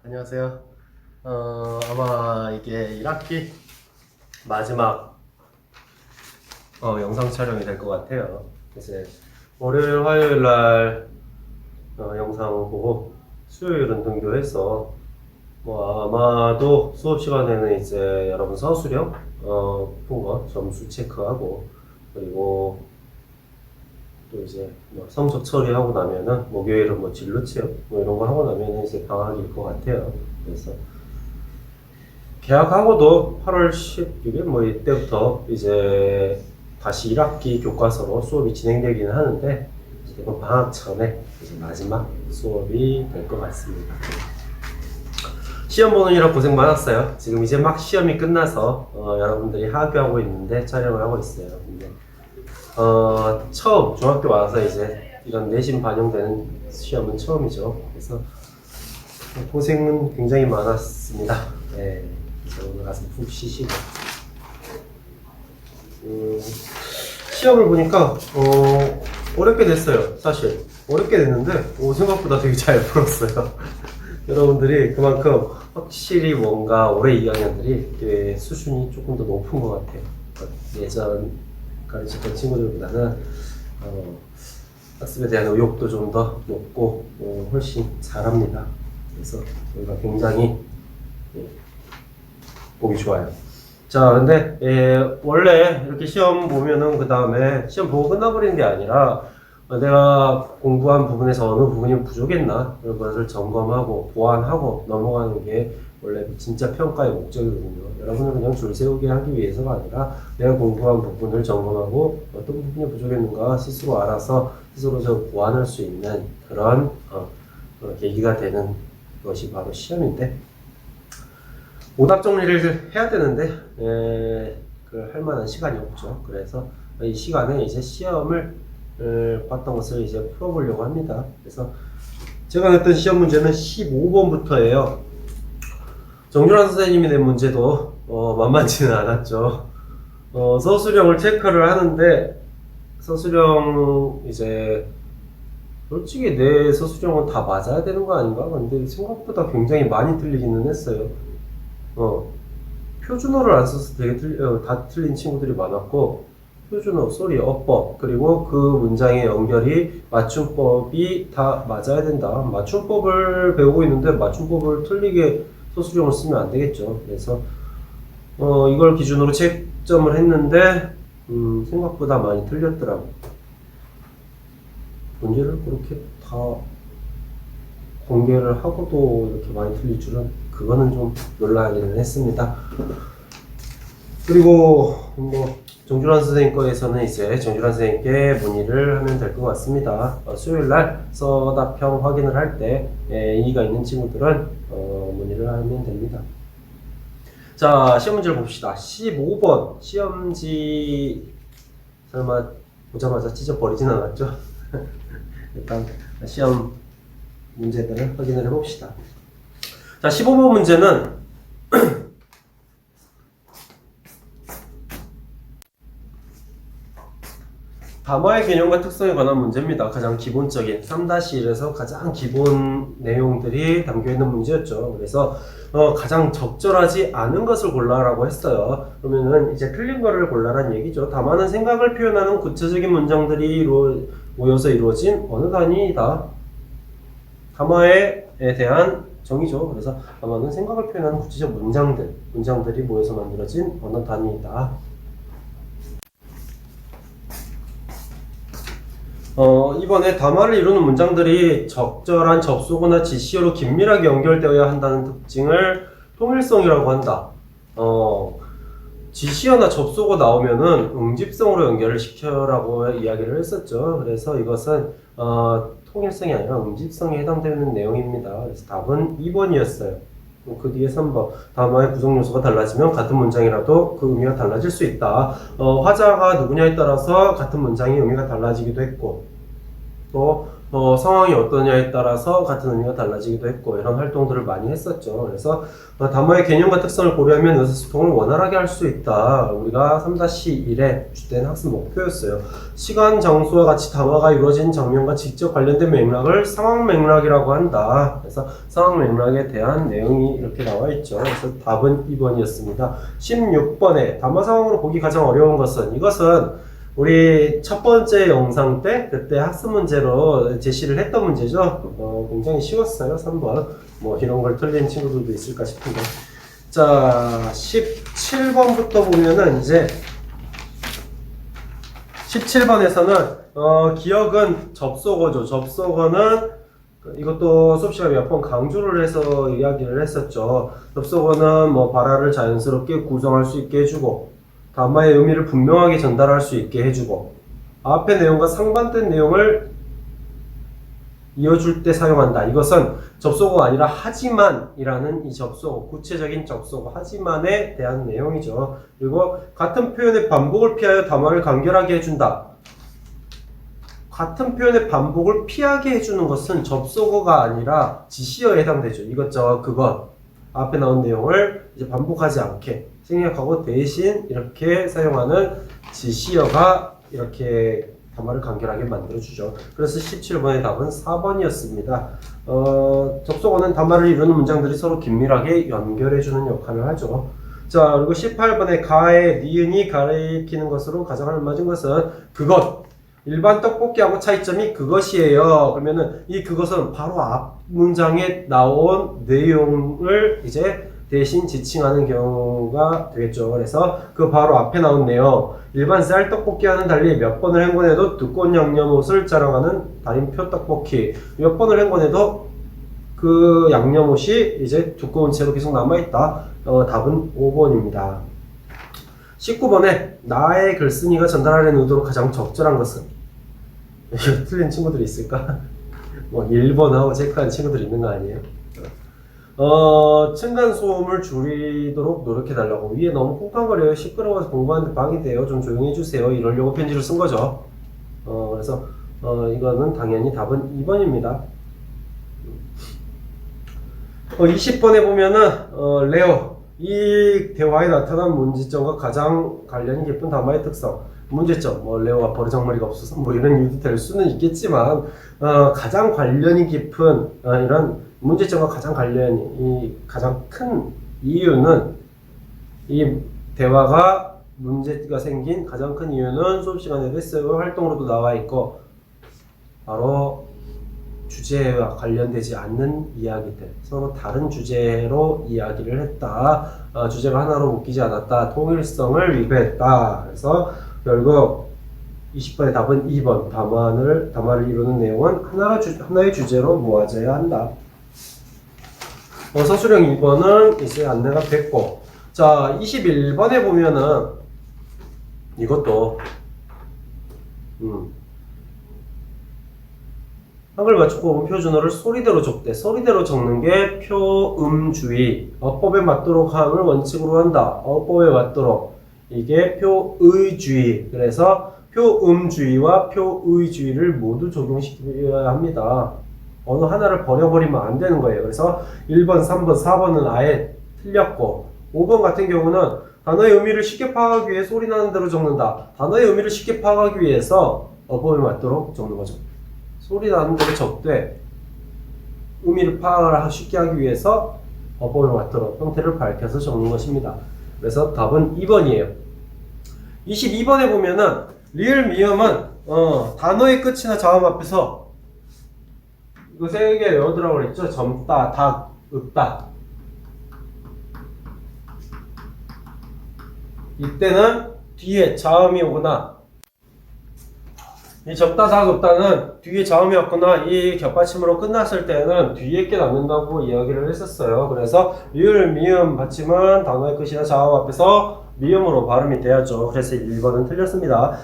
안녕하세요. 아마 이게 1학기 마지막 영상 촬영이 될 것 같아요. 이제 월요일, 화요일 날 영상 보고 수요일은 등교해서 아마도 수업 시간에는 이제 여러분 서술형 푼 거 점수 체크하고, 그리고 또 이제 성적 처리하고 나면은 목요일은 진로 체험 이런 거 하고 나면은 이제 방학일 것 같아요. 그래서 개학하고도 8월 16일 이때부터 이제 다시 1학기 교과서로 수업이 진행되기는 하는데, 이번 방학 전에 이제 마지막 수업이 될 것 같습니다. 시험 보느라 고생 많았어요. 지금 이제 막 시험이 끝나서 여러분들이 하교하고 있는데 촬영을 하고 있어요. 근데 처음 중학교 와서 이제 이런 내신 반영되는 시험은 처음이죠. 그래서 고생은 굉장히 많았습니다. 네, 그래서 오늘 가서 푹 쉬시고 시험을 보니까 어렵게 됐어요. 사실 어렵게 됐는데 생각보다 되게 잘 풀었어요. 여러분들이 그만큼 확실히 뭔가 올해 2학년들이 수준이 조금 더 높은 것 같아요. 예전 가르쳤던 친구들보다는 학습에 대한 의욕도 좀 더 높고 훨씬 잘합니다. 그래서 저희가 굉장히 보기 좋아요. 자, 근데 원래 이렇게 시험 보면은 그 다음에 시험 보고 끝나버리는 게 아니라 내가 공부한 부분에서 어느 부분이 부족했나 이런 것을 점검하고 보완하고 넘어가는 게 원래 진짜 평가의 목적이거든요. 여러분을 그냥 줄 세우게 하기 위해서가 아니라 내가 공부한 부분을 점검하고 어떤 부분이 부족했는가 스스로 알아서 스스로 보완할 수 있는 그런 계기가 되는 것이 바로 시험인데, 오답 정리를 해야 되는데 그 할 만한 시간이 없죠. 그래서 이 시간에 이제 시험을 봤던 것을 이제 풀어보려고 합니다. 그래서 제가 냈던 시험 문제는 15번부터예요. 정준환 선생님이 낸 문제도 만만치는 않았죠. 서술형을 체크를 하는데, 서술형 이제 솔직히 내 서술형은 다 맞아야 되는 거 아닌가? 근데 생각보다 굉장히 많이 틀리기는 했어요. 표준어를 안 써서 되게 다 틀린 친구들이 많았고, 표준어, 소리, 어법, 그리고 그 문장의 연결이 맞춤법이 다 맞아야 된다. 맞춤법을 배우고 있는데 맞춤법을 틀리게 서술형을 쓰면 안 되겠죠. 그래서 이걸 기준으로 채점을 했는데 생각보다 많이 틀렸더라고. 문제를 그렇게 다 공개를 하고도 이렇게 많이 틀릴 줄은, 그거는 좀 놀라기는 했습니다. 그리고 정준환 선생님 거에서는 이제 정준환 선생님께 문의를 하면 될 것 같습니다. 수요일날 서답형 확인을 할 때 이의가 있는 친구들은 문의를 하면 됩니다. 자, 시험 문제를 봅시다. 15번 시험지 설마 보자마자 찢어버리진 않았죠? 일단 시험 문제들을 확인을 해봅시다. 자, 15번 문제는 담화의 개념과 특성에 관한 문제입니다. 가장 기본적인 3-1에서 가장 기본 내용들이 담겨있는 문제였죠. 그래서 가장 적절하지 않은 것을 골라라고 했어요. 그러면은 이제 틀린 거를 골라란 얘기죠. 담화는 생각을 표현하는 구체적인 문장들이 모여서 이루어진 어느 단위이다. 담화에 대한 정의죠. 그래서 담화는 생각을 표현하는 구체적 문장들이 모여서 만들어진 언어 단위이다. 이번에 담화를 이루는 문장들이 적절한 접속어나 지시어로 긴밀하게 연결되어야 한다는 특징을 통일성이라고 한다. 지시어나 접속어 나오면은 응집성으로 연결을 시켜라고 이야기를 했었죠. 그래서 이것은 통일성이 아니라 응집성에 해당되는 내용입니다. 그래서 답은 2번이었어요. 그 뒤에 3번. 담화의 구성 요소가 달라지면 같은 문장이라도 그 의미가 달라질 수 있다. 화자가 누구냐에 따라서 같은 문장의 의미가 달라지기도 했고, 또 상황이 어떠냐에 따라서 같은 의미가 달라지기도 했고 이런 활동들을 많이 했었죠. 그래서 단어의 개념과 특성을 고려하면 의사소통을 원활하게 할 수 있다. 우리가 3-1의 주된 학습 목표였어요. 시간, 장소와 같이 단어가 이루어진 장면과 직접 관련된 맥락을 상황 맥락이라고 한다. 그래서 상황 맥락에 대한 내용이 이렇게 나와 있죠. 그래서 답은 2번이었습니다. 16번에 담화 상황으로 보기 가장 어려운 것은, 이것은 우리 첫 번째 영상 때 그때 학습 문제로 제시를 했던 문제죠. 굉장히 쉬웠어요. 3번. 뭐 이런 걸 틀린 친구들도 있을까 싶은데. 자, 17번부터 보면은 이제 17번에서는 기억은 접속어죠. 접속어는 이것도 수업 시간에 몇 번 강조를 해서 이야기를 했었죠. 접속어는 뭐 발화를 자연스럽게 구성할 수 있게 해주고, 담화의 의미를 분명하게 전달할 수 있게 해주고, 앞의 내용과 상반된 내용을 이어줄 때 사용한다. 이것은 접속어가 아니라 하지만이라는 이 접속어, 구체적인 접속어 하지만에 대한 내용이죠. 그리고 같은 표현의 반복을 피하여 담화를 간결하게 해준다. 같은 표현의 반복을 피하게 해주는 것은 접속어가 아니라 지시어에 해당되죠. 이것저것 그것 앞에 나온 내용을 이제 반복하지 않게 생략하고 대신 이렇게 사용하는 지시어가 이렇게 담화를 간결하게 만들어주죠. 그래서 17번의 답은 4번이었습니다. 접속어는 담화를 이루는 문장들이 서로 긴밀하게 연결해주는 역할을 하죠. 자, 그리고 18번의 가의 니은이 가리키는 것으로 가장 알맞은 것은 그것. 일반 떡볶이하고 차이점이 그것이에요. 그러면은 이 그것은 바로 앞 문장에 나온 내용을 이제 대신 지칭하는 경우가 되겠죠. 그래서 그 바로 앞에 나온 내용, 일반 쌀떡볶이와는 달리 몇 번을 행군해도 두꺼운 양념옷을 자랑하는 달인표 떡볶이. 몇 번을 행군해도 그 양념옷이 이제 두꺼운 채로 계속 남아있다. 답은 5번입니다. 19번에 나의 글쓴이가 전달하려는 의도로 가장 적절한 것은? 이거 틀린 친구들이 있을까? 뭐 1번하고 체크한 친구들이 있는 거 아니에요? 층간소음을 줄이도록 노력해달라고. 위에 너무 쿵쾅거려요. 시끄러워서 공부하는데 방해돼요. 좀 조용히 해주세요. 이러려고 편지를 쓴 거죠. 그래서 이거는 당연히 답은 2번입니다. 20번에 보면은 레오. 이 대화에 나타난 문제점과 가장 관련이 깊은 담화의 특성. 문제점, 뭐 레오가 버르장머리가 없어서 뭐 이런 이유도 될 수는 있겠지만 가장 관련이 깊은 이런 문제점과 가장 큰 이유는, 이 대화가 문제가 생긴 가장 큰 이유는 수업 시간에 레슨 활동으로도 나와 있고, 바로 주제와 관련되지 않는 이야기들, 서로 다른 주제로 이야기를 했다. 주제가 하나로 묶이지 않았다. 통일성을 위배했다. 그래서 결국 20번의 답은 2번. 담화를 이루는 내용은 하나의 주제로 모아져야 한다. 서술형 2번은 이제 안내가 됐고, 자, 21번에 보면은 이것도 한글 맞춤법 표준어를 소리대로 적대. 소리대로 적는 게 표음주의, 어법에 맞도록 함을 원칙으로 한다. 어법에 맞도록. 이게 표의주의. 그래서 표음주의와 표의주의를 모두 적용시켜야 합니다. 어느 하나를 버려버리면 안 되는 거예요. 그래서 1번, 3번, 4번은 아예 틀렸고, 5번 같은 경우는 단어의 의미를 쉽게 파악하기 위해 소리 나는 대로 적는다. 단어의 의미를 쉽게 파악하기 위해서 어법에 맞도록 적는 거죠. 소리 나는 대로 적되 의미를 파악을 쉽게 하기 위해서 어법에 맞도록 형태를 밝혀서 적는 것입니다. 그래서 답은 2번이에요. 22번에 보면은 리을 미음은 단어의 끝이나 자음 앞에서 이거 세 개 외워두라고 그랬죠. 젊다, 닭, 읍다. 이때는 뒤에 자음이 오거나, 이 접다, 닭, 읍다는 뒤에 자음이 왔거나 이 겹받침으로 끝났을 때는 뒤에 게 남는다고 이야기를 했었어요. 그래서 리을, 미음 받침은 단어의 끝이나 자음 앞에서 미음으로 발음이 돼야죠. 그래서 1번은 틀렸습니다.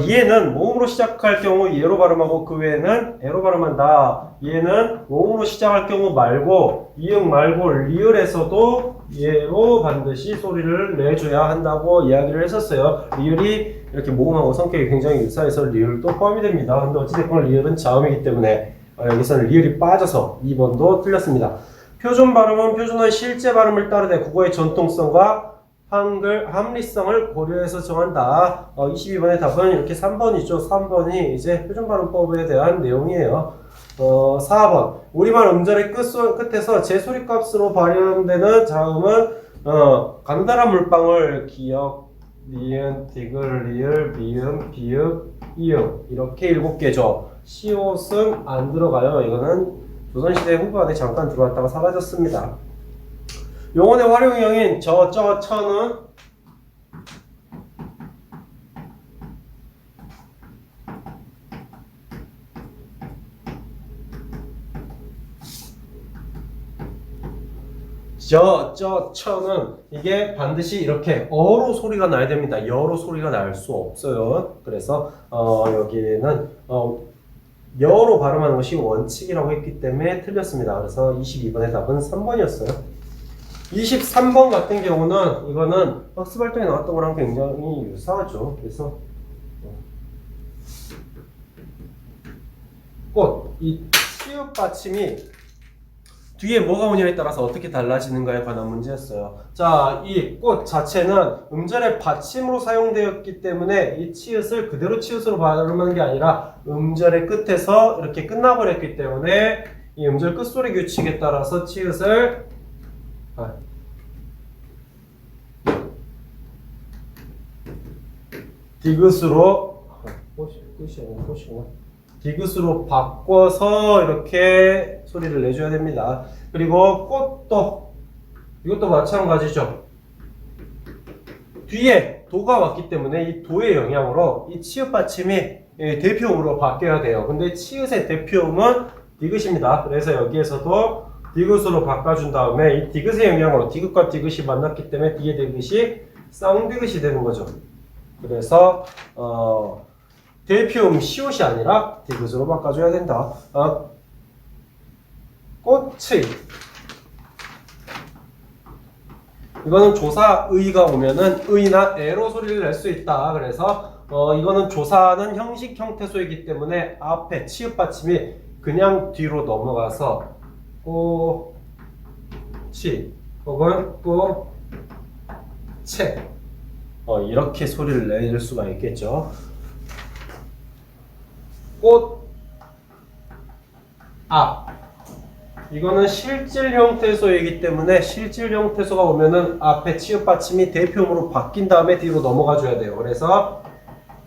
얘는 모음으로 시작할 경우 예로 발음하고 그 외에는 애로 발음한다. 얘는 모음으로 시작할 경우 말고 이응 말고 리을에서도 얘로 반드시 소리를 내줘야 한다고 이야기를 했었어요. 리을이 이렇게 모음하고 성격이 굉장히 유사해서 리을도 포함이 됩니다. 근데 어찌됐건 리을은 자음이기 때문에 여기서는 리을이 빠져서 2번도 틀렸습니다. 표준 발음은 표준어의 실제 발음을 따르되 국어의 전통성과 한글 함리성을 고려해서 정한다. 22번의 답은 이렇게 3번이죠. 3번이 이제 표준 발음법에 대한 내용이에요. 4번 우리말 음절의 끝에서 제소리 값으로 발음되는 자음은 간단한 물방울, 기역, 니은, 디귿, 리을, 미음, 비읍, 이응 이렇게 7개죠. 시옷은 안 들어가요. 이거는 조선시대 후반에 잠깐 들어왔다가 사라졌습니다. 용언의 활용형인 저는 처는 이게 반드시 이렇게 어로 소리가 나야 됩니다. 여로 소리가 날 수 없어요. 그래서 여기는 여로 발음하는 것이 원칙이라고 했기 때문에 틀렸습니다. 그래서 22번의 답은 3번이었어요. 23번 같은 경우는 이거는 학습활동에 나왔던 거랑 굉장히 유사하죠. 그래서 꽃, 이 치읓 받침이 뒤에 뭐가 오냐에 따라서 어떻게 달라지는가에 관한 문제였어요. 자, 이 꽃 자체는 음절의 받침으로 사용되었기 때문에 이 치읓을 그대로 치읓으로 발음하는 게 아니라 음절의 끝에서 이렇게 끝나버렸기 때문에 이 음절 끝소리 규칙에 따라서 치읓을 디귿으로 디귿으로 바꿔서 이렇게 소리를 내줘야 됩니다. 그리고 꽃도 이것도 마찬가지죠. 뒤에 도가 왔기 때문에 이 도의 영향으로 이 치읓 받침이 대표음으로 바뀌어야 돼요. 근데 치읓의 대표음은 디귿입니다. 그래서 여기에서도 디귿으로 바꿔준 다음에 이 디귿의 영향으로 디귿과 디귿이 만났기 때문에 뒤에 디귿이 쌍디귿이 되는 거죠. 그래서 대표음 시옷이 아니라 디귿으로 바꿔줘야 된다. 꽃의 이거는 조사 의가 오면은 의나 애로 소리를 낼 수 있다. 그래서 이거는 조사는 형식 형태소이기 때문에 앞에 치읓 받침이 그냥 뒤로 넘어가서 꽃이 혹은 꽃채 이렇게 소리를 낼 수가 있겠죠. 이거는 실질 형태소이기 때문에 실질 형태소가 오면은 앞에 치읓 받침이 대표음으로 바뀐 다음에 뒤로 넘어가 줘야 돼요. 그래서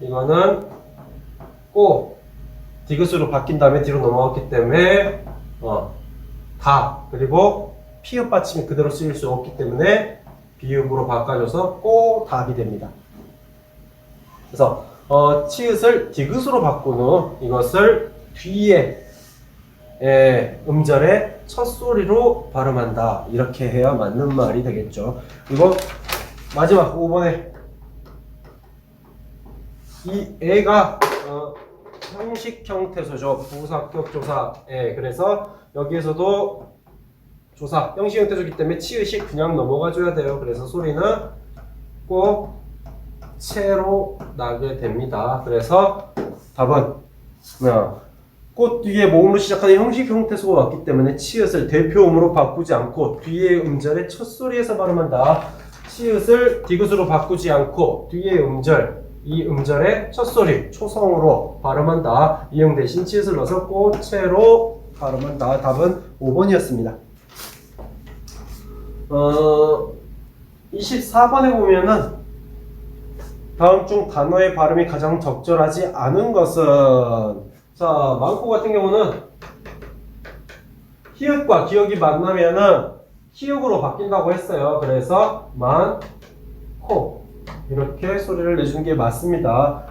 이거는 디귿으로 바뀐 다음에 뒤로 넘어갔기 때문에 그리고 피읍 받침이 그대로 쓰일 수 없기 때문에 비읍으로 바꿔줘서 답이 됩니다. 그래서 치읓을 디귿으로 바꾼 후 이것을 뒤에 음절의 첫 소리로 발음한다. 이렇게 해야 맞는 말이 되겠죠. 그리고 마지막 5번에 이 애가 형식 형태소죠. 부사격 조사. 그래서 여기에서도 조사 형식 형태소이기 때문에 치읓이 그냥 넘어가 줘야 돼요. 그래서 소리는 꼭 채로 나게 됩니다. 그래서 답은 꽃 뒤에 모음으로 시작하는 형식 형태소가 왔기 때문에 치읓을 대표음으로 바꾸지 않고 뒤에 음절의 첫 소리에서 발음한다. 치읓을 디귿으로 바꾸지 않고 뒤에 음절, 이 음절의 첫 소리 초성으로 발음한다. 이응 대신 치읓을 넣어서 꽃채로 발음한다. 답은 5번이었습니다. 24번에 보면은 다음 중 단어의 발음이 가장 적절하지 않은 것은 자, 많고 같은 경우는 히읗과 기역이 만나면은 히읗으로 바뀐다고 했어요. 그래서 많고 이렇게 소리를 내주는 게 맞습니다.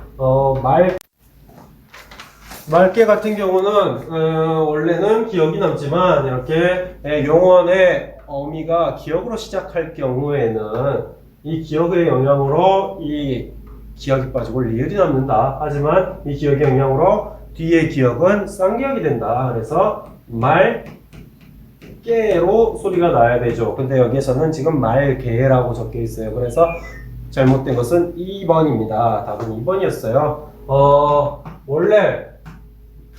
말개 같은 경우는 원래는 기역이 남지만 이렇게 용언의 어미가 기역으로 시작할 경우에는 이 기억의 영향으로 이 기억이 빠지고 리을이 남는다. 하지만 이 기억의 영향으로 뒤의 기억은 쌍기억이 된다. 그래서 말깨로 소리가 나야 되죠. 근데 여기에서는 지금 말개라고 적혀 있어요. 그래서 잘못된 것은 2번입니다. 답은 2번이었어요. 원래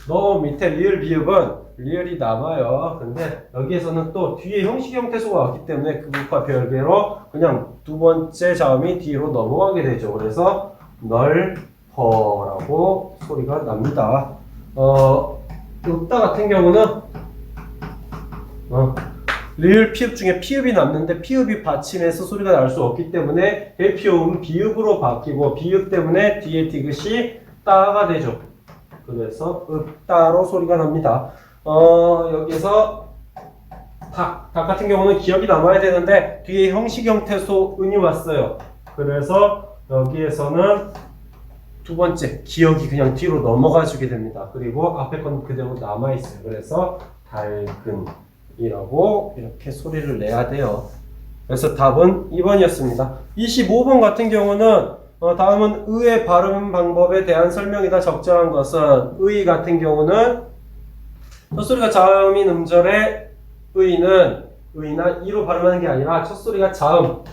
너 밑에 리을 비읍은 리을이 남아요. 근데 여기에서는 또 뒤에 형식 형태소가 왔기 때문에 그것과 별개로 그냥 두 번째 자음이 뒤로 넘어가게 되죠. 그래서 넓어라고 소리가 납니다. 요따 같은 경우는 리을 피읍 중에 피읍이 남는데 피읍이 받침해서 소리가 날 수 없기 때문에 대피음은 비읍으로 바뀌고 비읍 때문에 뒤에 디귿이 따가 되죠. 그래서 읍따로 소리가 납니다. 여기서 닭 같은 경우는 기억이 남아야 되는데 뒤에 형식 형태소 은이 왔어요. 그래서 여기에서는 두 번째 기억이 그냥 뒤로 넘어가 주게 됩니다. 그리고 앞에 건 그대로 남아 있어요. 그래서 달근이라고 이렇게 소리를 내야 돼요. 그래서 답은 2번이었습니다. 25번 같은 경우는 다음은 의의 발음 방법에 대한 설명이다. 적절한 것은 의 같은 경우는 첫소리가 자음인 음절의 의는 의나 이로 발음하는 게 아니라 첫소리가 자음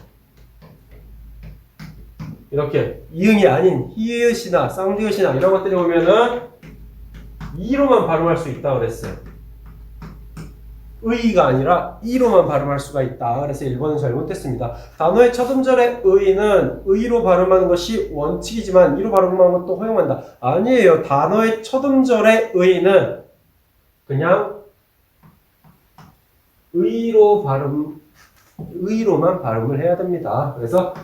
이렇게 이응이 아닌 히읗이나 쌍디읒이나 이런 것들이 오면은 이로만 발음할 수 있다고 그랬어요. 의가 아니라 이로만 발음할 수가 있다. 그래서 1번은 잘못됐습니다. 단어의 첫 음절의 의는 의로 발음하는 것이 원칙이지만 이로 발음하는 것도 허용한다. 아니에요. 단어의 첫 음절의 의는 그냥 의로만 발음을 해야 됩니다. 그래서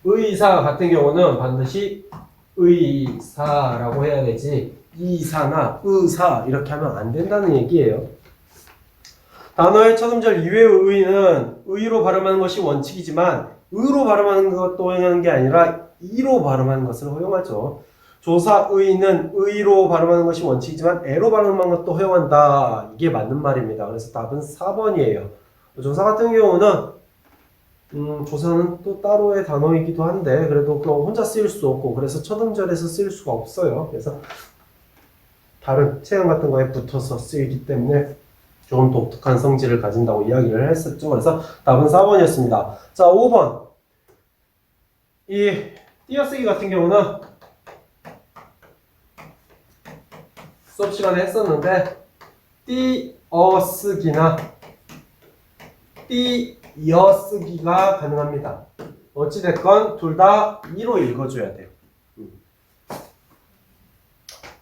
의사 같은 경우는 반드시 의사라고 해야 되지 이사나 의사 이렇게 하면 안 된다는 얘기예요. 단어의 첫 음절 이외의 의는 의로 발음하는 것이 원칙이지만 의로 발음하는 것도 허용하는 게 아니라 이로 발음하는 것을 허용하죠. 조사 의는 의로 발음하는 것이 원칙이지만 애로 발음하는 것도 허용한다. 이게 맞는 말입니다. 그래서 답은 4번이에요. 조사 같은 경우는 조사는 또 따로의 단어이기도 한데 그래도 그거 혼자 쓰일 수 없고 그래서 첫 음절에서 쓰일 수가 없어요. 그래서 다른 체형 같은 거에 붙어서 쓰이기 때문에 좀 독특한 성질을 가진다고 이야기를 했었죠. 그래서 답은 4번이었습니다. 자, 5번. 이 띄어쓰기 같은 경우는 수업 시간에 했었는데 띄어쓰기나 띄어쓰기가 가능합니다. 어찌됐건 둘 다 이로 읽어줘야 돼요.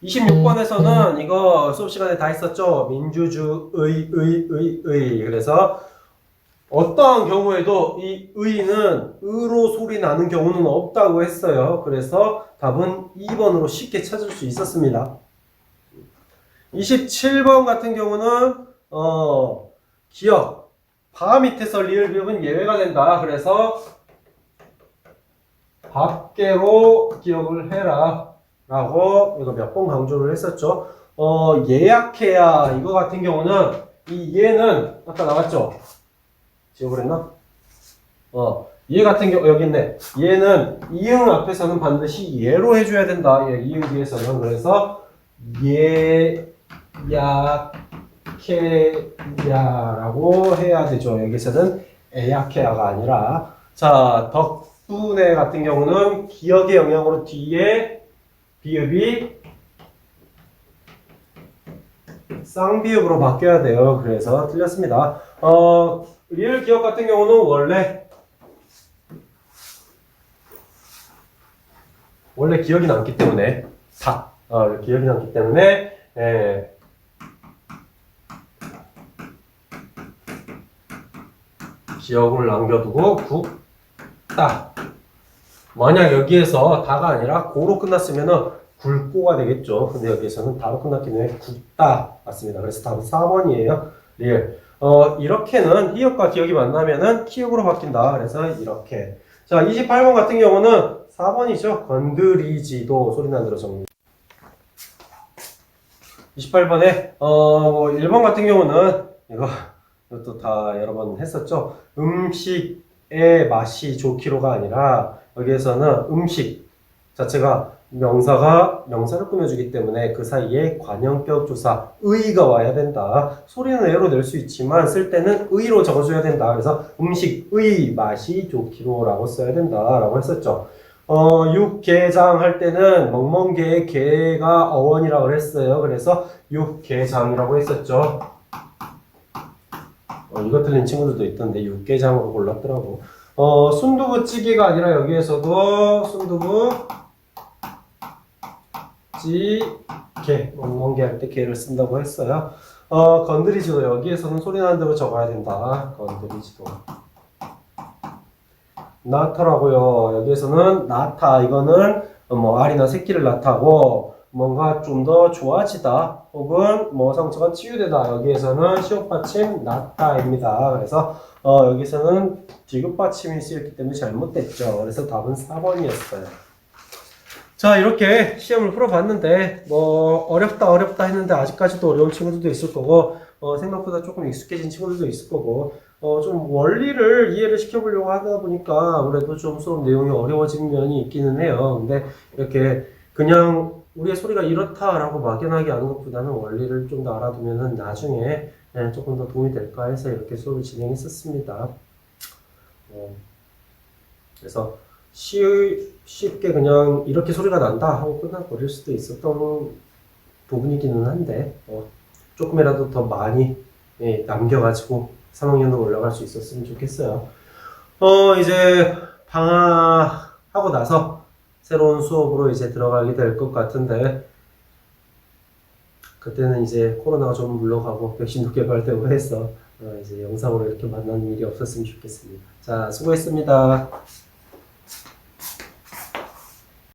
26번에서는 이거 수업 시간에 다 했었죠. 민주주의, 그래서 어떠한 경우에도 이 의는 의로 소리 나는 경우는 없다고 했어요. 그래서 답은 2번으로 쉽게 찾을 수 있었습니다. 27번 같은 경우는 기억 바 밑에서 리을 비읍은 예외가 된다. 그래서 밖으로 기억을 해라 라고 이거 몇 번 강조를 했었죠. 예약해야 이거 같은 경우는 이 예는 아까 나왔죠. 지워버렸나? 얘 같은 경우 여기 있네. 얘는 이응 앞에서는 반드시 예로 해줘야 된다. 예, 이응 뒤에서는. 그래서 예약해야라고 해야 되죠. 여기서는 애약해야가 아니라. 자, 덕분에 같은 경우는 기억의 영향으로 뒤에 비읍이 쌍비읍으로 바뀌어야 돼요. 그래서 틀렸습니다. 리을 기억 같은 경우는 원래 기억이 남기 때문에 기억이 남기 때문에 기억을 남겨두고 굽다. 만약 여기에서 다가 아니라 고로 끝났으면은 굵고가 되겠죠. 근데 여기에서는 다로 끝났기 때문에 굽다 맞습니다. 그래서 답은 4번이에요. 리을. 이렇게는 히읗과 기억이 만나면은 키읔으로 바뀐다. 그래서 이렇게. 자, 28번 같은 경우는 4번이죠. 건드리지도 소리 나는 대로 정리. 28번에 1번 같은 경우는 이것도 다 여러 번 했었죠. 음식에 음식의 맛이 좋기로가 아니라 여기에서는 음식 자체가 명사를 꾸며주기 때문에 그 사이에 관형격 조사 의가 와야 된다. 소리는 애로 낼 수 있지만 쓸 때는 의로 적어줘야 된다. 그래서 음식의 맛이 좋기로라고 써야 된다라고 했었죠. 육개장 할 때는 멍멍개의 개가 어원이라고 했어요. 그래서 육개장이라고 했었죠. 이거 틀린 친구들도 있던데 육개장으로 골랐더라고. 순두부찌개가 아니라 여기에서도 순두부 찌개 멍멍개 할 때 개를 쓴다고 했어요. 건드리지도 여기에서는 소리 나는 대로 적어야 된다. 건드리지도. 낳더라고요. 여기에서는 낳다. 이거는 뭐 알이나 새끼를 낳다고 뭔가 좀 더 좋아지다 혹은 뭐 상처가 치유되다. 여기에서는 시옷받침 낳다입니다. 그래서 여기서는 디귿받침이 쓰였기 때문에 잘못됐죠. 그래서 답은 4번이었어요. 자, 이렇게 시험을 풀어봤는데 뭐 어렵다 했는데 아직까지도 어려운 친구들도 있을 거고 생각보다 조금 익숙해진 친구들도 있을 거고 좀 원리를 이해를 시켜보려고 하다 보니까 아무래도 좀 수업 내용이 어려워진 면이 있기는 해요. 근데 이렇게 그냥 우리의 소리가 이렇다라고 막연하게 아는 것보다는 원리를 좀 더 알아두면은 나중에 조금 더 도움이 될까 해서 이렇게 수업을 진행했었습니다. 그래서 쉽게 그냥 이렇게 소리가 난다 하고 끝나버릴 수도 있었던 부분이기는 한데 조금이라도 더 많이 남겨가지고 3학년으로 올라갈 수 있었으면 좋겠어요. 이제 방학하고 나서 새로운 수업으로 이제 들어가게 될 것 같은데 그때는 이제 코로나가 좀 물러가고 백신도 개발되고 해서 이제 영상으로 이렇게 만나는 일이 없었으면 좋겠습니다. 자, 수고했습니다.